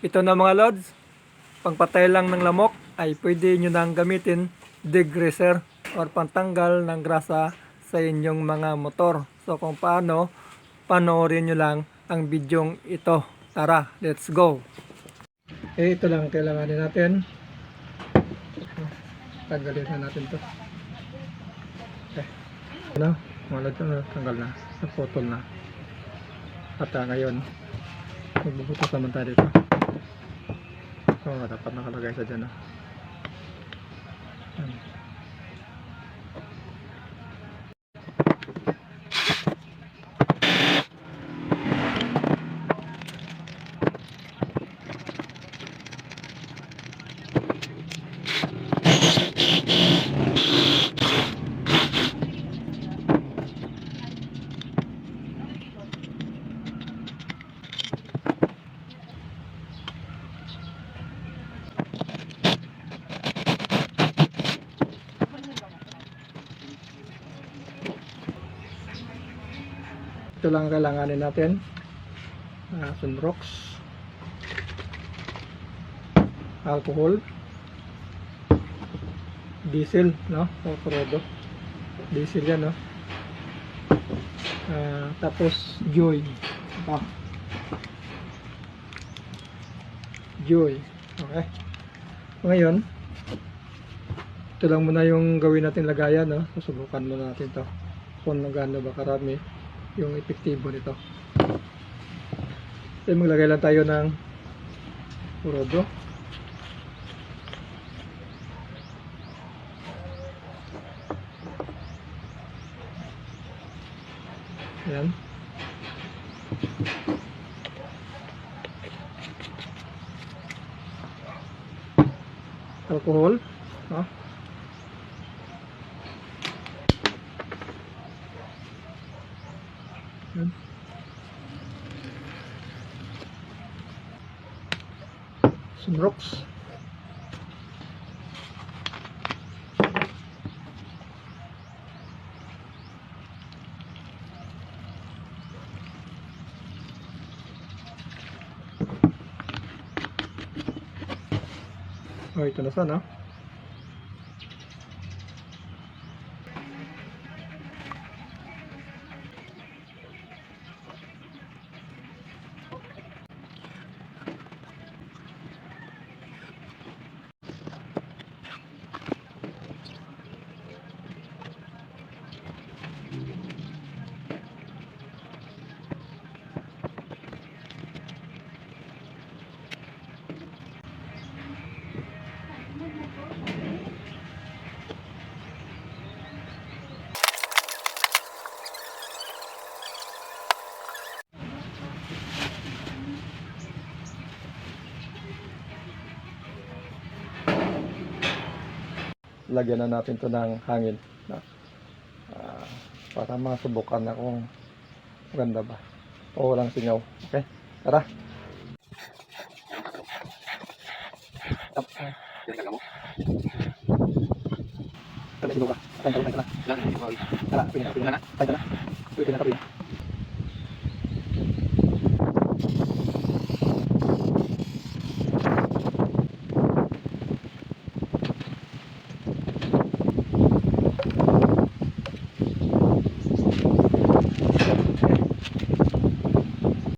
Ito na mga lods, pangpatay lang ng lamok ay pwede nyo nang gamitin degreaser or pantanggal ng grasa sa inyong mga motor. So kung paano, panoorin nyo lang ang bidyong ito. Tara, let's go! Ito lang kailanganin natin. Tanggalin na natin to. Ano? Mga lods, tanggal na. Naputol na. At ngayon, magbubutos naman tayo dito. Dapat nakalagay sa dyan. Ito lang kailanganin natin. Sunrox, alcohol, diesel, no? O Prodo. Diesel yan, no? Tapos Joy. Joy. Okay. Ngayon, ito lang muna yung gawin natin lagayan, no? Susubukan muna natin to kung gaano ba karami yung epektibo nito. So maglagay lang tayo ng Prodo. Ayan. Alcohol, no? Ayan. Sunrox. Oh, ito na sana. Lagyan na natin to ng hangin, no? Para masubukan na kung maganda ba o walang singaw. Okay, tara. Tara,